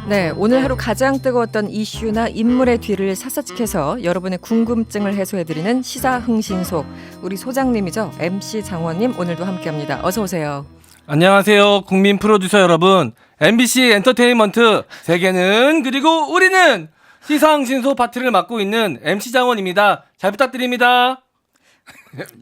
네, 오늘 하루 가장 뜨거웠던 이슈나 인물의 뒤를 샅샅이 캐서 여러분의 궁금증을 해소해드리는 시사흥신소. 우리 소장님이죠. MC 장원님 오늘도 함께합니다. 어서 오세요. 안녕하세요. 국민 프로듀서 여러분. MBC 엔터테인먼트 세계는 그리고 우리는 시사흥신소 파트를 맡고 있는 MC 장원입니다. 잘 부탁드립니다.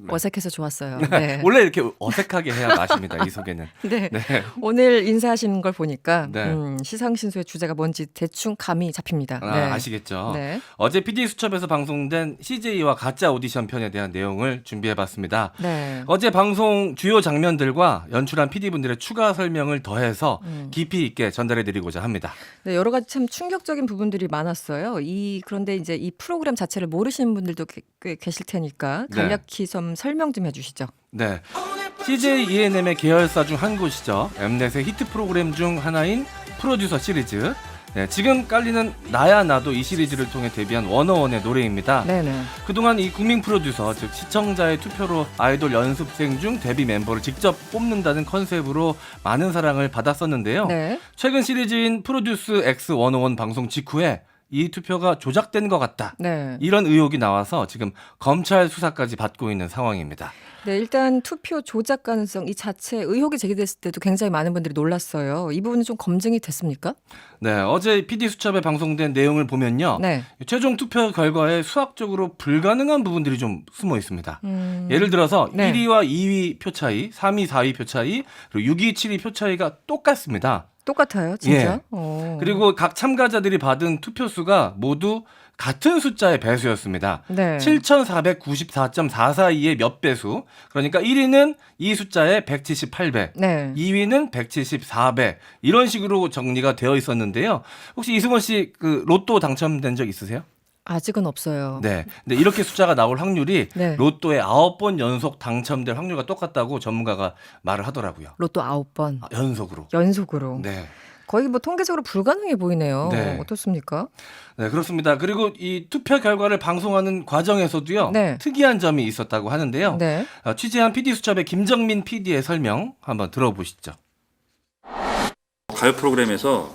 어색해서 좋았어요. 네. 원래 이렇게 어색하게 해야 맛입니다. 이 소개는. 네. 네. 오늘 인사하시는 걸 보니까 네. 시사흥신소의 주제가 뭔지 대충 감이 잡힙니다. 네. 아시겠죠? 네. 어제 PD수첩에서 방송된 CJ와 가짜 오디션 편에 대한 내용을 준비해봤습니다. 네. 어제 방송 주요 장면들과 연출한 PD분들의 추가 설명을 더해서 깊이 있게 전달해드리고자 합니다. 네, 여러 가지 참 충격적인 부분들이 많았어요. 그런데 이제 이 프로그램 자체를 모르시는 분들도 꽤 계실 테니까 간략히 좀 설명 좀 해주시죠. 네. CJ ENM의 계열사 중 한 곳이죠. 엠넷의 히트 프로그램 중 하나인 프로듀서 시리즈. 네, 지금 깔리는 나야 나도 이 시리즈를 통해 데뷔한 워너원의 노래입니다. 네네. 그동안 이 국민 프로듀서, 즉 시청자의 투표로 아이돌 연습생 중 데뷔 멤버를 직접 뽑는다는 컨셉으로 많은 사랑을 받았었는데요. 네. 최근 시리즈인 프로듀스 X 워너원 방송 직후에 이 투표가 조작된 것 같다. 네. 이런 의혹이 나와서 지금 검찰 수사까지 받고 있는 상황입니다. 네, 일단 투표 조작 가능성 이 자체 의혹이 제기됐을 때도 굉장히 많은 분들이 놀랐어요. 이 부분은 좀 검증이 됐습니까? 네, 어제 PD수첩에 방송된 내용을 보면요. 네. 최종 투표 결과에 수학적으로 불가능한 부분들이 좀 숨어 있습니다. 예를 들어서 네. 1위와 2위 표 차이, 3위, 4위 표 차이, 그리고 6위, 7위 표 차이가 똑같습니다. 똑같아요, 진짜. 예. 그리고 각 참가자들이 받은 투표수가 모두 같은 숫자의 배수였습니다. 네. 7,494.442의 몇 배수. 그러니까 1위는 이 숫자의 178배, 네. 2위는 174배. 이런 식으로 정리가 되어 있었는데요. 혹시 이승원 씨 그 로또 당첨된 적 있으세요? 아직은 없어요. 네. 근데 이렇게 숫자가 나올 확률이 네. 로또에 9번 연속 당첨될 확률과 똑같다고 전문가가 말을 하더라고요. 로또 9번 연속으로. 연속으로. 네. 거의 뭐 통계적으로 불가능해 보이네요. 네. 어떻습니까? 네, 그렇습니다. 그리고 이 투표 결과를 방송하는 과정에서도요. 네. 특이한 점이 있었다고 하는데요. 네. 취재한 PD수첩의 김정민 PD의 설명 한번 들어보시죠. 가요 프로그램에서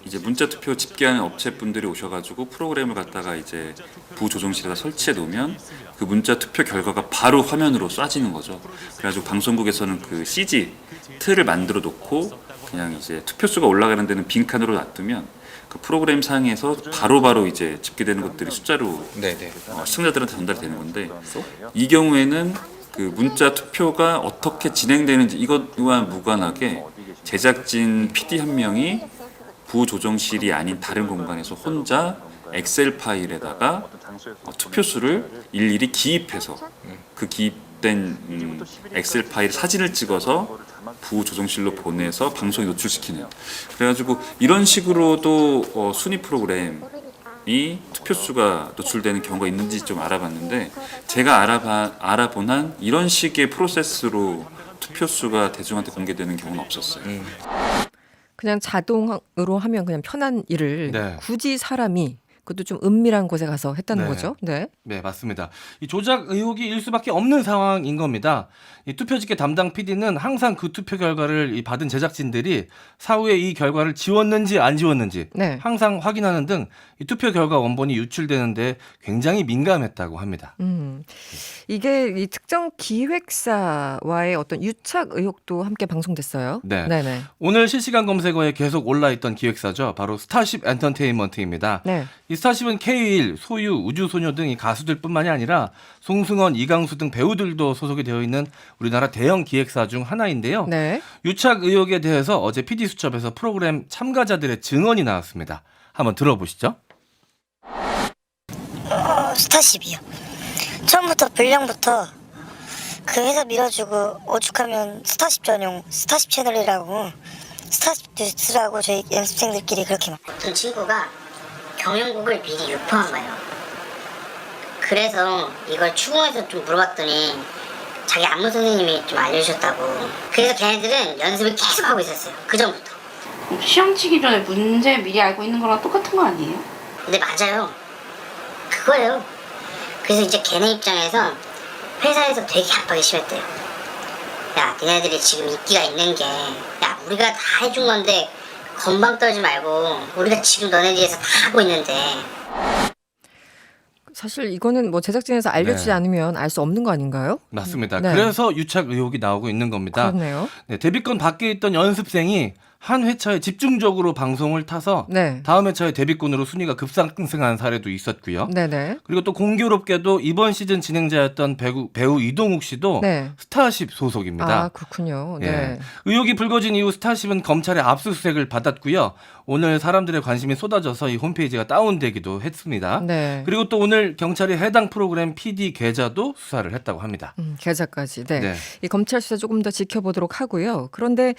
이제 문자 투표 집계하는 업체분들이 오셔가지고 프로그램을 갖다가 이제 부조정실에다 설치해 놓으면 그 문자 투표 결과가 바로 화면으로 쏴지는 거죠. 그래가지고 방송국에서는 그 CG 틀을 만들어 놓고 그냥 이제 투표수가 올라가는 데는 빈칸으로 놔두면 그 프로그램 상에서 바로바로 이제 집계되는 것들이 숫자로 시청자들한테 전달이 되는 건데, 이 경우에는 그 문자 투표가 어떻게 진행되는지 이것과 무관하게 제작진 PD 한 명이 부조정실이 아닌 다른 공간에서 혼자 엑셀 파일에다가 투표수를 일일이 기입해서 그 기입된 엑셀 파일 사진을 찍어서 부조정실로 보내서 방송에 노출시키는, 그래가지고 이런 식으로도 순위 프로그램이 투표수가 노출되는 경우가 있는지 좀 알아봤는데, 제가 알아본 한 이런 식의 프로세스로 투표수가 대중한테 공개되는 경우는 없었어요. 그냥 자동으로 하면 그냥 편한 일을 네. 굳이 사람이 그것도 좀 은밀한 곳에 가서 했다는 네. 거죠. 네. 네, 맞습니다. 이 조작 의혹이 일 수밖에 없는 상황인 겁니다. 이 투표 집계 담당 PD는 항상 그 투표 결과를 이 받은 제작진들이 사후에 이 결과를 지웠는지 안 지웠는지 네. 항상 확인하는 등 이 투표 결과 원본이 유출되는데 굉장히 민감했다고 합니다. 이게 이 특정 기획사와의 어떤 유착 의혹도 함께 방송됐어요. 네. 네네. 오늘 실시간 검색어에 계속 올라있던 기획사죠. 바로 스타쉽 엔터테인먼트입니다. 네. 이 스타쉽은 K1, 소유, 우주소녀 등 이 가수들뿐만이 아니라 송승헌, 이강수 등 배우들도 소속이 되어 있는 우리나라 대형 기획사 중 하나인데요. 네. 유착 의혹에 대해서 어제 PD수첩에서 프로그램 참가자들의 증언이 나왔습니다. 한번 들어보시죠. 스타쉽이요. 처음부터 분량부터 그 회사 밀어주고 오죽하면 스타쉽 전용 스타쉽 채널이라고 스타쉽 뉴스라고 저희 연습생들끼리 그렇게 막. 어떤 친구가 경영국을 미리 유포한 거예요. 그래서 이걸 추궁해서 좀 물어봤더니 자기 안무 선생님이 좀 알려주셨다고. 그래서 걔네들은 연습을 계속 하고 있었어요. 그 전부터. 시험 치기 전에 문제 미리 알고 있는 거랑 똑같은 거 아니에요? 근데 맞아요. 그거예요. 그래서 이제 걔네 입장에서 회사에서 되게 압박이 심했대요. 야, 니네들이 지금 인기가 있는 게, 야, 우리가 다 해준 건데 건방 떨지 말고 우리가 지금 너네 뒤에서 다 하고 있는데. 사실 이거는 뭐 제작진에서 알려주지 네. 않으면 알 수 없는 거 아닌가요? 맞습니다. 네. 그래서 유착 의혹이 나오고 있는 겁니다. 그렇네요. 네, 데뷔권 밖에 있던 연습생이 한 회차에 집중적으로 방송을 타서 네. 다음 회차에 데뷔권으로 순위가 급상승한 사례도 있었고요. 네네. 그리고 또 공교롭게도 이번 시즌 진행자였던 배우 이동욱 씨도 네. 스타쉽 소속입니다. 아 그렇군요. 예. 네. 의혹이 불거진 이후 스타쉽은 검찰의 압수수색을 받았고요. 오늘 사람들의 관심이 쏟아져서 이 홈페이지가 다운되기도 했습니다. 네. 그리고 또 오늘 경찰이 해당 프로그램 PD 계좌도 수사를 했다고 합니다. 계좌까지. 네. 네. 이 검찰 수사 조금 더 지켜보도록 하고요. 그런데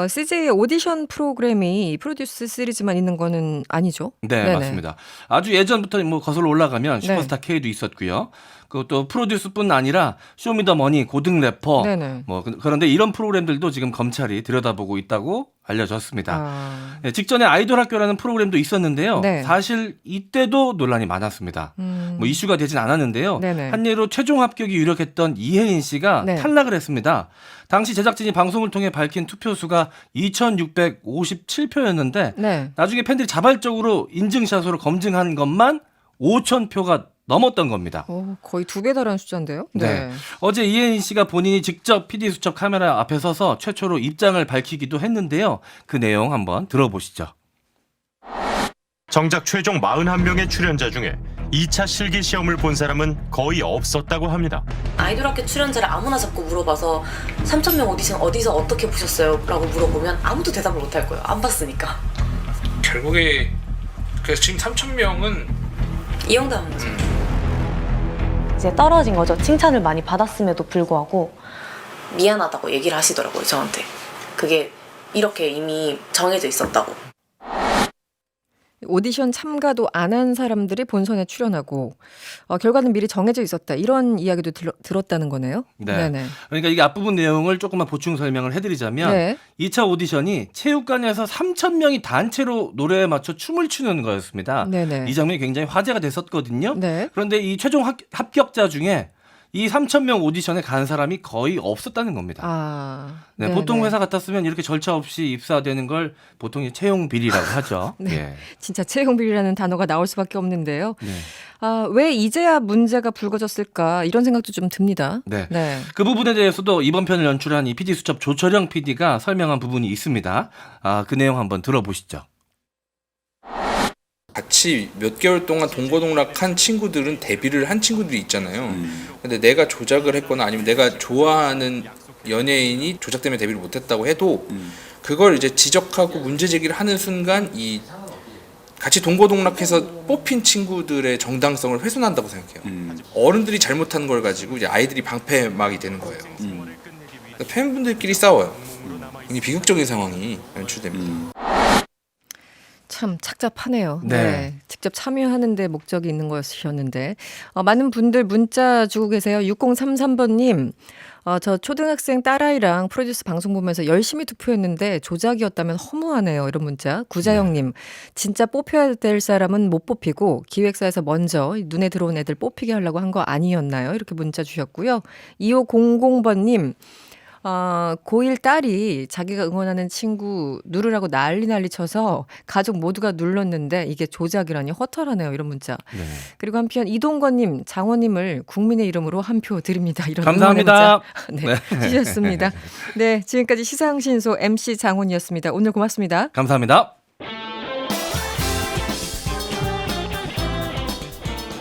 CJ의 오디션 프로그램이 프로듀스 시리즈만 있는 거는 아니죠? 네, 네네. 맞습니다. 아주 예전부터 뭐 거슬러 올라가면 네. 슈퍼스타 K도 있었고요. 그것도 프로듀스뿐 아니라 쇼미더머니, 고등 래퍼, 네네. 뭐 그런데 이런 프로그램들도 지금 검찰이 들여다보고 있다고 알려졌습니다. 아, 네, 직전에 아이돌 학교라는 프로그램도 있었는데요. 네. 사실 이때도 논란이 많았습니다. 뭐 이슈가 되진 않았는데요. 네네. 한 예로 최종 합격이 유력했던 이혜인 씨가 네. 탈락을 했습니다. 당시 제작진이 방송을 통해 밝힌 투표수가 2,657표였는데 네. 나중에 팬들이 자발적으로 인증샷으로 검증한 것만 5,000표가 넘었던 겁니다. 거의 2배 달하는 숫자인데요? 네. 어제 이혜인 씨가 본인이 직접 PD 수첩 카메라 앞에 서서 최초로 입장을 밝히기도 했는데요. 그 내용 한번 들어보시죠. 정작 최종 41명의 출연자 중에 2차 실기 시험을 본 사람은 거의 없었다고 합니다. 아이돌 학교 출연자를 아무나 잡고 물어봐서 3,000명 오디션 어디서 어떻게 보셨어요? 라고 물어보면 아무도 대답을 못할 거예요. 안 봤으니까. 결국에 그래서 지금 3,000명은 이용당한 거죠. 이제 떨어진 거죠. 칭찬을 많이 받았음에도 불구하고. 미안하다고 얘기를 하시더라고요, 저한테. 그게 이렇게 이미 정해져 있었다고. 오디션 참가도 안 한 사람들이 본선에 출연하고 결과는 미리 정해져 있었다. 이런 이야기도 들었다는 거네요. 네. 네네. 그러니까 이게 앞부분 내용을 조금만 보충 설명을 해드리자면 네. 2차 오디션이 체육관에서 3,000명이 단체로 노래에 맞춰 춤을 추는 거였습니다. 네네. 이 장면이 굉장히 화제가 됐었거든요. 네. 그런데 이 최종 합격자 중에 이 3,000명 오디션에 간 사람이 거의 없었다는 겁니다. 아. 네, 네네. 보통 회사 같았으면 이렇게 절차 없이 입사되는 걸 보통 채용 비리라고 하죠. 네. 예. 진짜 채용비리라는 단어가 나올 수밖에 없는데요. 네. 왜 이제야 문제가 불거졌을까 이런 생각도 좀 듭니다. 네. 네. 그 부분에 대해서도 이번 편을 연출한 이 PD 수첩 조철영 PD가 설명한 부분이 있습니다. 그 내용 한번 들어보시죠. 같이 몇 개월 동안 동거동락한 친구들은 데뷔를 한 친구들이 있잖아요. 근데 내가 조작을 했거나 아니면 내가 좋아하는 연예인이 조작 때문에 데뷔를 못했다고 해도 그걸 이제 지적하고 문제 제기를 하는 순간 이 같이 동거동락해서 뽑힌 친구들의 정당성을 훼손한다고 생각해요. 어른들이 잘못한 걸 가지고 이제 아이들이 방패막이 되는 거예요. 그러니까 팬분들끼리 싸워요. 굉장히 비극적인 상황이 연출됩니다. 참 착잡하네요. 네. 네. 직접 참여하는 데 목적이 있는 것이었는데 많은 분들 문자 주고 계세요. 6033번님. 저 초등학생 딸아이랑 프로듀스 방송 보면서 열심히 투표했는데 조작이었다면 허무하네요. 이런 문자. 구자영님. 진짜 뽑혀야 될 사람은 못 뽑히고 기획사에서 먼저 눈에 들어온 애들 뽑히게 하려고 한 거 아니었나요? 이렇게 문자 주셨고요. 2500번님. 고1 딸이 자기가 응원하는 친구 누르라고 난리 쳐서 가족 모두가 눌렀는데 이게 조작이라니 허탈하네요. 이런 문자. 네. 그리고 한편 이동건님, 장원님을 국민의 이름으로 한 표 드립니다. 이런 감사합니다. 응원의 문자 네, 주셨습니다. 네, 지금까지 시사흥신소 MC 장원이었습니다. 오늘 고맙습니다. 감사합니다.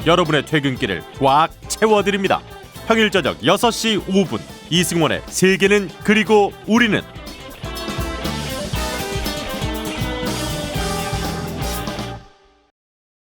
여러분의 퇴근길을 꽉 채워드립니다. 평일 저녁 6시 5분 이승원의 세계는 그리고 우리는